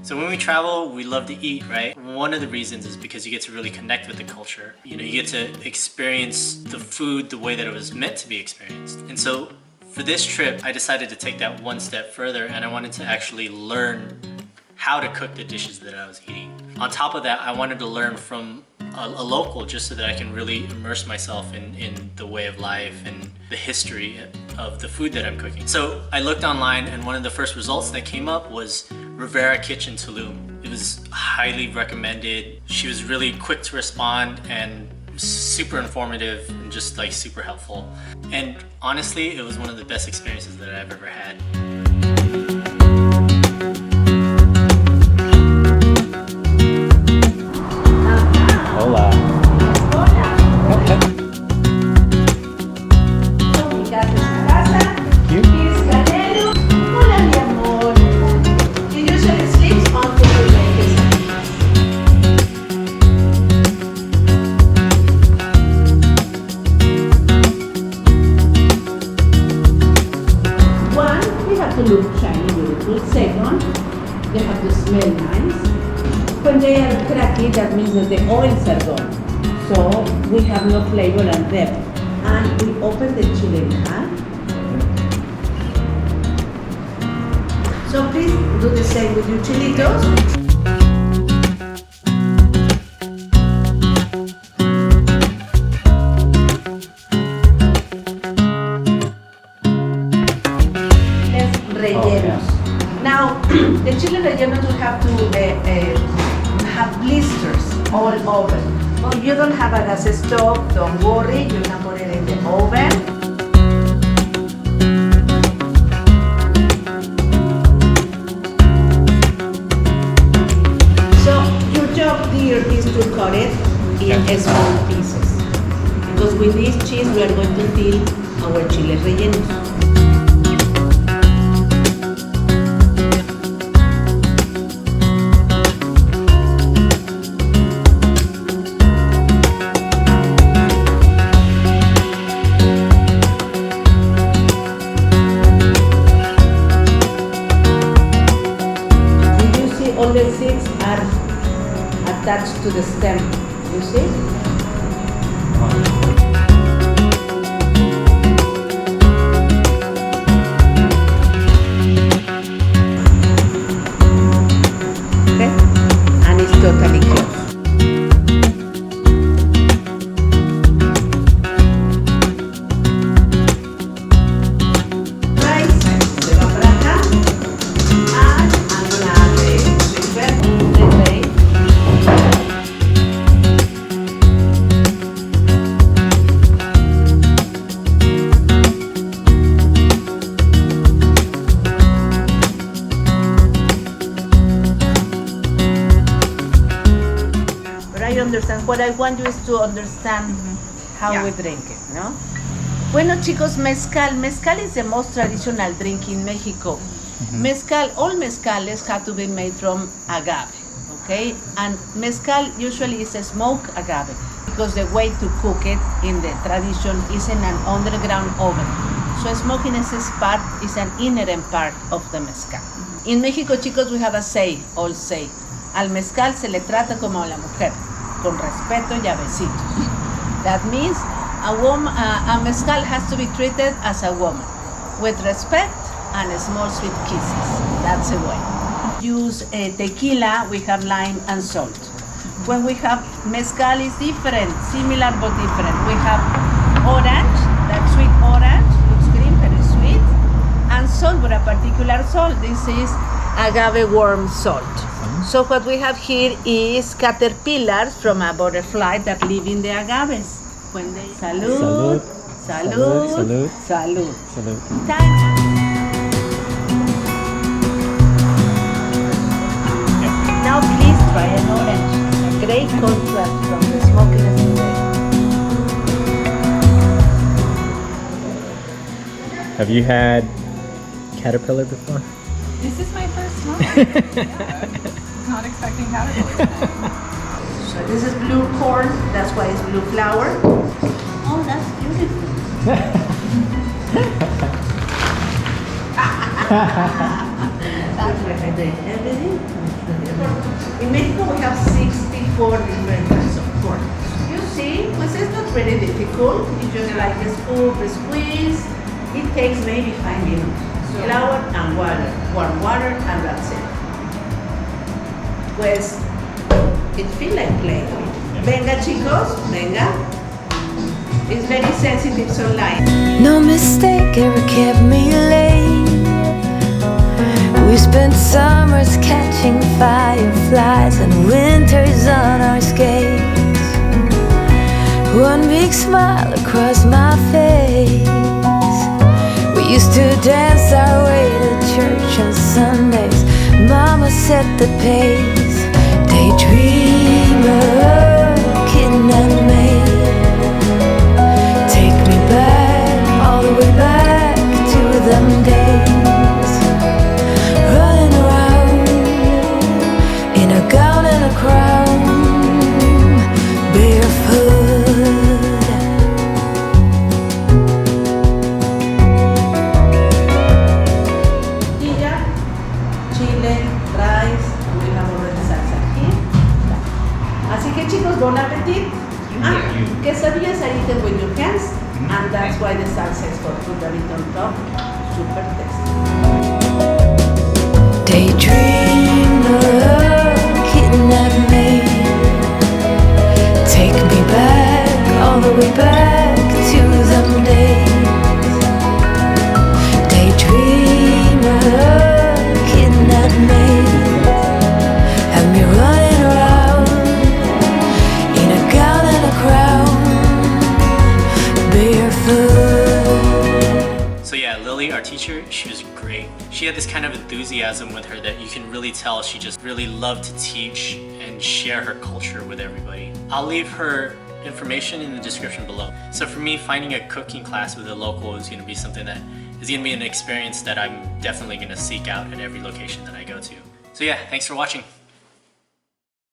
So when we travel, we love to eat, right? One of the reasons is because you get to really connect with the culture. You know, you get to experience the food the way that it was meant to be experienced. And so for this trip, I decided to take that one step further, and I wanted to actually learn how to cook the dishes that I was eating. On top of that, I wanted to learn from a local, just so that I can really immerse myself in the way of life and the history of the food that I'm cooking. So I looked online, and one of the first results that came up was Rivera Kitchen Tulum. It was highly recommended. She was really quick to respond and super informative and just like super helpful. And honestly, it was one of the best experiences that I've ever had. Hola. Mi casa es mi casa. Here's relleno. Hola, mi amor. He usually sleeps until we make quesadillas. One, they have to look shiny, beautiful. Second, they have to smell nice. When they are cracky, that means that the oils are gone. So we have no flavor and depth. And we open the chile in half. So please do the same with your chilitos. Rellenos. Now, the chile rellenos will have to have blisters all over. If you don't have a gas stove, don't worry, you can put it in the oven. So your job here is to cut it in small pieces. Because with this cheese we are going to fill our chile rellenos. All the seeds are attached to the stem, you see? Okay? And it's totally closed. What I want you is to understand how we drink it, no? Bueno, chicos, mezcal. Mezcal is the most traditional drink in Mexico. Mezcal, all mezcales have to be made from agave, okay? And mezcal usually is a smoked agave because the way to cook it in the tradition is in an underground oven. So smokiness is an inherent part of the mezcal. In Mexico, chicos, we have a say, all say. Al mezcal se le trata como a la mujer, con respeto y a besitos. That means a mezcal has to be treated as a woman, with respect and small sweet kisses. That's the way. Use tequila, we have lime and salt. When we have mezcal is different, similar but different. We have orange, that sweet orange, looks green, very sweet, and salt, but a particular salt. This is agave worm salt. So what we have here is caterpillars from a butterfly that live in the agaves. When they salud, salud, salud, salud, salud. Thanks. Now please try an orange. A great contrast from the smokiness today. Have you had caterpillar before? This is my first time. Not expecting caterpillar. So this is blue corn, that's why it's blue flour. Oh, that's beautiful. to rehydrate everything. In Mexico we have 64 different types of corn. You see, pues it's not very difficult. You just like a scoop, a squeeze. It takes maybe 5 minutes. Flour and water, warm water, and that's it. Pues, it feels like play. Venga chicos, venga. It's very sensitive sunlight. No mistake ever kept me late. We spent summers catching fireflies and winters on our skates. One big smile across my face. We used to dance our way to church on Sundays. Mama set the pace. Daydreamer, kidnap me. Take me back, all the way back to them days. Running around in a gown and a crown, barefoot. Tortilla, chile, rice, and we have already salsa here. Así que chicos, bon appetit. Quesadillas I eat it with your hands, and that's why the salsa is for put a bit on top. Super tasty. Daydreamer, kidnap me. Take me back, all the way back to them days. Daydreamer, kidnap me. Have me running around in a gown and a crown, barefoot. So yeah, Lily, our teacher, she was great. She had this kind of enthusiasm with her that you can really tell she just really loved to teach and share her culture with everybody. I'll leave her information in the description below. So for me, finding a cooking class with a local is going to be something that is going to be an experience that I'm definitely going to seek out at every location that I go to. So yeah, thanks for watching.